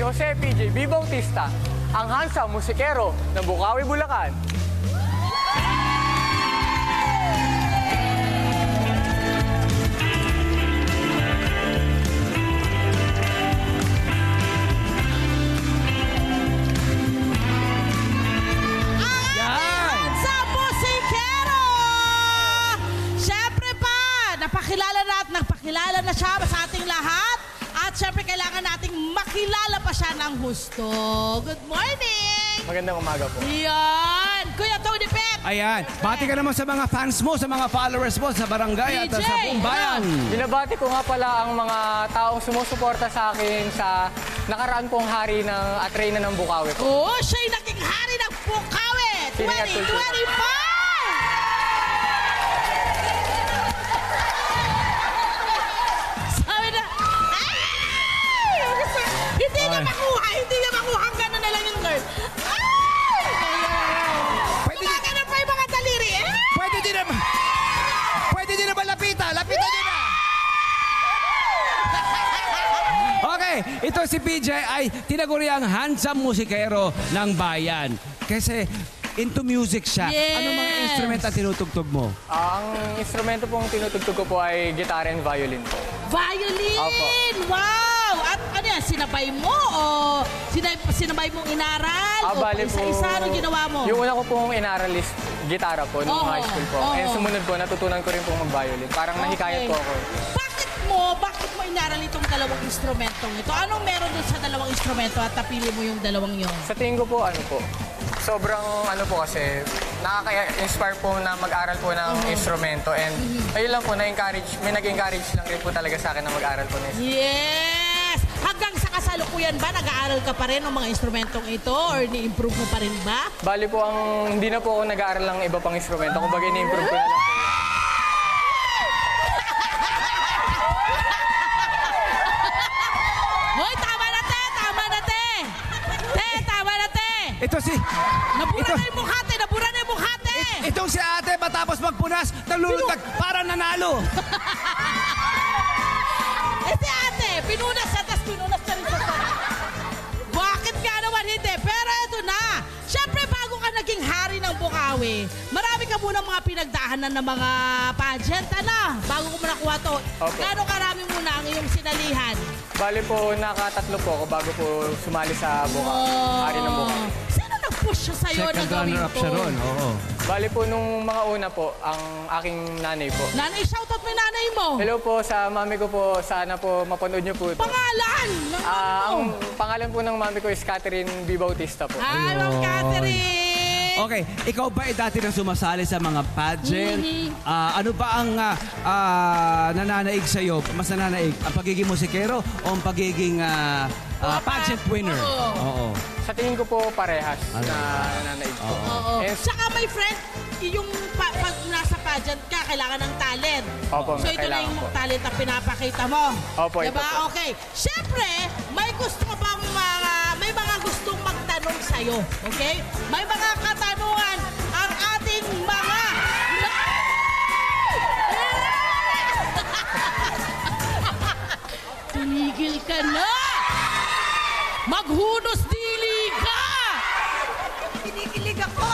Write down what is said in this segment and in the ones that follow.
Jose PJ B. Bautista, ang handsome musikero ng Bukawi, Bulacan. Nagpakilala na siya sa ating lahat. At syempre, kailangan nating makilala pa siya ng husto. Good morning! Magandang umaga po. Yan! Kuya Tony Pep! Ayan, bati ka naman sa mga fans mo, sa mga followers mo, sa barangay at sa buong bayan. Binabati ko nga pala ang mga taong sumusuporta sa akin sa nakaraan pong hari ng Atreyna ng Bukawi po. Oo, siya'y naging hari ng Bukawi! 2025! Hindi niya makuha. Hanggang na lang yung girl. Ay! Kumagana pa yung mga daliri, eh? Pwede din naman lapitan nyo na. Okay, ito si PJ ay tinaguriang handsome musikero ng bayan. Kasi into music siya. Yes. Ano mga instrument ang tinutugtog mo? Ang instrumento pong tinutugtog ko po ay gitara and violin po. Violin! Opo. Wow! At ano yan, sinabay mo o sinabay mong inaral? O Bali po, isa-isa, anong ginawa mo? Yung una ko pong inaral is gitara po nung high school po. And sumunod po, natutunan ko rin pong mag-violin. Parang nahikayat po ako. Bakit mo inaral itong dalawang instrumentong ito? Anong meron dun sa dalawang instrumento at napili mo yung dalawang yun? Sa tingin ko po, sobrang po kasi, nakaka-inspire po na mag-aral po ng instrumento. And ayun lang po, may nag-encourage lang rin po talaga sa akin na mag-aral po ng instrumento. Yes! Hanggang sa kasalukuyan ba, nag-aaral ka pa rin ng mga instrumentong ito or ni-improve mo pa rin ba? Bali po, hindi na po ako nag-aaral ng iba pang instrumento. Kumbaga, ni-improve ko na lang po. Hoy, tama na, te! Tama na, te! Te, tama na, te! Ito si... Nabura na yung mukha, te! Nabura na yung mukha, te! Itong si ate, matapos magpunas, nalulutag para nanalo. Si ate, pinunas siya, tapos pinunas siya rin sa Bakit nga naman hindi? Pero ito na! Siyempre, bago ka naging hari ng Bukawi, marami ka muna mga pinagdaanan ng mga pageant, bago ko muna kuha to. Opo. Gano'ng karami muna ang iyong sinalihan? Bali po, nakatatlo po ako bago po sumali sa hari ng Bukawi. Sino nag-push siya sa'yo na Second gawin runner-up to? siya ron, oo. Bali po, nung mga una po, ang aking nanay po. Nanay, shoutout mo yung nanay mo. Hello po sa mami ko po. Sana po mapanood niyo po ito. Pangalan! Ng Ang mo. pangalan po ng mami ko is Catherine B. Bautista po. Hi, Ma'am Catherine! Okay, ikaw ba ay dati nang sumasali sa mga pageant? Ano ba ang nananaig sa'yo? Mas nananaig, ang pagiging musikero o ang pagiging pageant winner? Oo. Sa tingin ko po parehas na nananaig po. Oo. And Saka may friend, yung pag nasa pageant ka, kailangan ng talent. Opo, So ito na kailangan yung po. talent na pinapakita mo. Opo, ito diba? po. Okay. Siyempre, may gusto ka bang may mga gustong magtanong sa'yo. Okay? May mga katanungan ang ating mga... Tumigil ka na! Maghunos dili ka! Kinikilig ako!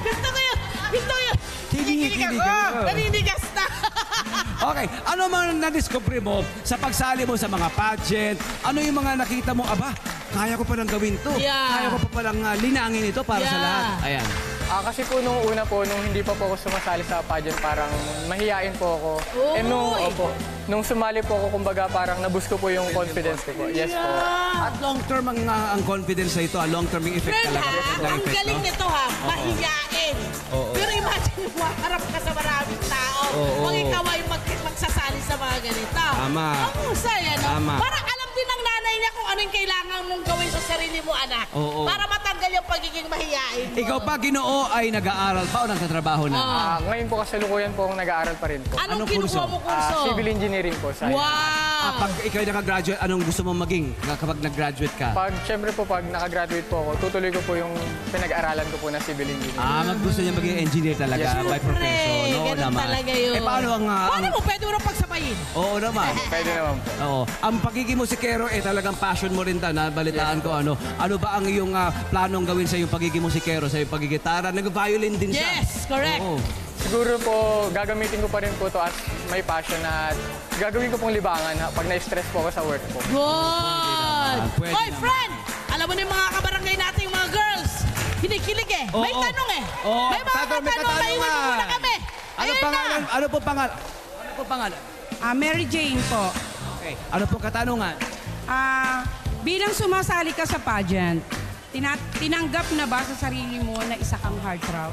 Gusto ko yun! Gusto ko yun! Kinikilig ako! Naninigas na! Okay, ano mga na-discover mo sa pagsali mo sa mga pageant? Ano yung mga nakita mo, aba, kaya ko palang gawin to. Yeah. Kaya ko pa palang linangin ito para sa Yeah. lahat. Ayan. kasi po nung una po, nung hindi pa po ako sumasali sa pageant, parang mahihain po ako. Oy! And nung sumali po ako, kumbaga parang naboost ko po yung confidence ko po. Yes po. At long-term ang confidence na ito, long-term yung effect Friend talaga. ha, ng ang effect, galing no? nito ha, mahiyain. Oo. Pero imagine mo, harap ka sa maraming tao. Oo. Pag ikaw ay magsasali sa mga ganito. Tama. Ang husay, ano? Tama. Parang alam din ng nanay niya kung anong kailangan mong gawin sa sarili mo, anak. Oo. Para matanggal yung pagiging mahiyain mo. Ikaw pa, Ginoo, ay nag-aaral pa o nagtatrabaho na? Ngayon po kasalukuyan po akong nag-aaral pa rin po. Anong Anong kinukuha kurso? mo kurso? Civil engineering po. Science. Wow! Pag ikaw ay nakagraduate, anong gusto mong maging kapag nag-graduate ka? Siyempre po, pag nakagraduate po ako, tutuloy ko po yung pinag-aralan ko po na civil engineering. Gusto niya maging engineer talaga Yes, by profession. Oo ganun naman. talaga yun. Paano ang... Paano mo? Pwede mo na pagsabayin. Oo naman. Pwede naman po. Oo. Ang pagiging musikero, talagang passion mo rin balitaan ko ano. Ano ba ang iyong planong gawin sa iyong pagiging musikero, sa iyong pagigitara? Nag-violin din siya. Yes, correct. Oo. Siguro po, gagamitin ko pa rin po to as may passion na gagawin ko pong libangan pag na-stress po ako sa work po. Good! Pwede Oy, naman. friend! Alam mo na yung mga kabarangay nating mga girls, hinikilig eh. Oo, May oo. tanong eh. Oo, may mga may katanong, katanungan. may muna kami. Ano Ayun pangalan? na. Ano po pangalan? Ano po pangalan? Mary Jane po. Okay. Ano po katanungan? Bilang sumasali ka sa pageant, tinanggap na ba sa sarili mo na isa kang heartthrob?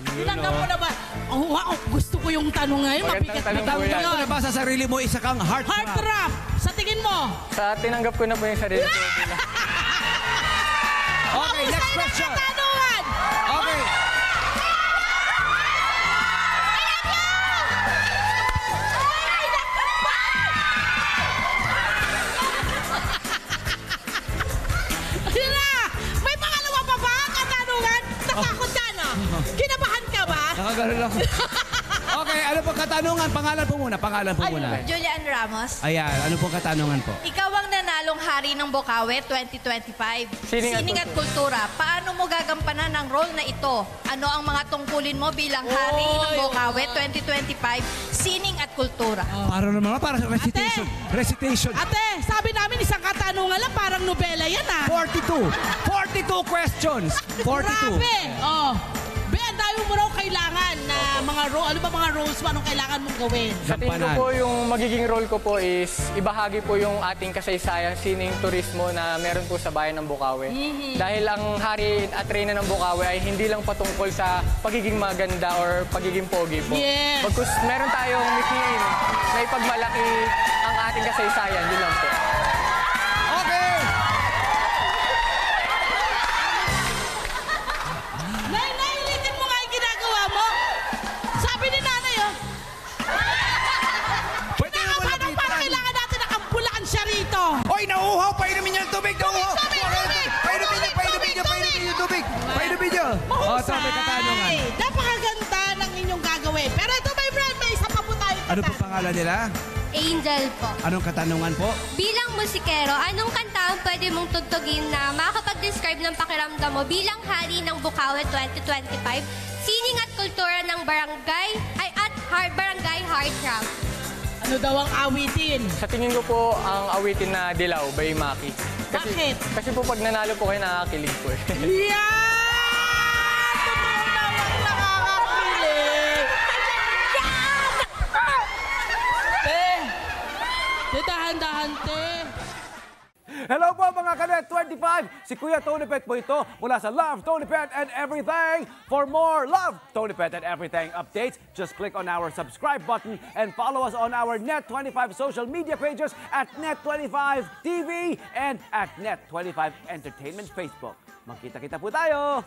Tinanggap mo na ba? Oh, wow, gusto ko yung tanong ngayon. Magandang Mabigat tanong na po yan. Tanggap mo na ba sa sarili mo isa kang heartthrob? Heartthrob, sa tingin mo? Sa tinanggap ko na po yung sarili ko bilang Okay, next question. Katanungan! Okay. Ayun na! May pangalawa pa ba ang katanungan? Natakot ka, no? Kinabahan ka ba? Nakaganon ako. Okay, ano po katanungan? Pangalan po muna. Julian Ramos. Ayan, ano po katanungan po? Ikaw ang nanalong hari ng Bukawi 2025. Sining at Kultura. Paano mo gagampanan ang role na ito? Ano ang mga tungkulin mo bilang hari ng Bukawi 2025, Sining at Kultura? Para naman, para sa recitation. Recitation. Ate, sabi namin isang katanungan lang, parang nobela yan, ah. 42. 42 questions. 42. Grabe! Oh. Be, ang dami mo raw kailangan na mga role. Ano ba mga roles mo? Anong kailangan mong gawin? Sa tingin ko Gampanan. po, yung magiging role ko po is ibahagi po yung ating kasaysayan, sining turismo na meron po sa bayan ng Bukawi. Dahil ang hari at reyna ng Bukawi ay hindi lang patungkol sa pagiging maganda or pagiging pogi po. Yes. Pagkus meron tayong mithiin na ipagmalaki ang ating kasaysayan, yun lang po. Okay. Nay, ulitin mo nga yung ginagawa mo. Sabi ni nanay, oh. Pwede mo Paano lapitan. para kailangan natin nakambulaan siya rito? Oy, nauuhaw! Painumin niyo ng tubig! Nauuhaw! Tubig! Painumin niyo tubig! Painumin niyo! Oh, ito may katanungan. Mahusay. Napakaganda ng inyong gagawin. Pero ito, my friend, may isa pa po tayo. Ano po pangalan nila? Angel po. Anong katanungan po? Bilang musikero, anong kanta ang pwede mong tugtugin na makakapag-describe ng pakiramdam mo bilang hari ng Bukawi 2025, Sining at Kultura ng Barangay Heartthrob? Ano daw ang awitin? Sa tingin ko po, ang awitin na Dilaw by Maki. Bakit? Kasi po pag nanalo po kayo, nakakakilig po eh. Yan! Totoo naman nakakakilig. Te, dahan-dahan, te. Hello po mga Kanet 25! Si Kuya Tony Pet po ito mula sa Love, Tony Pet and Everything. For more Love, Tony Pet and Everything updates, just click on our subscribe button and follow us on our Net25 social media pages at Net25 TV and at Net25 Entertainment Facebook. Magkita-kita po tayo!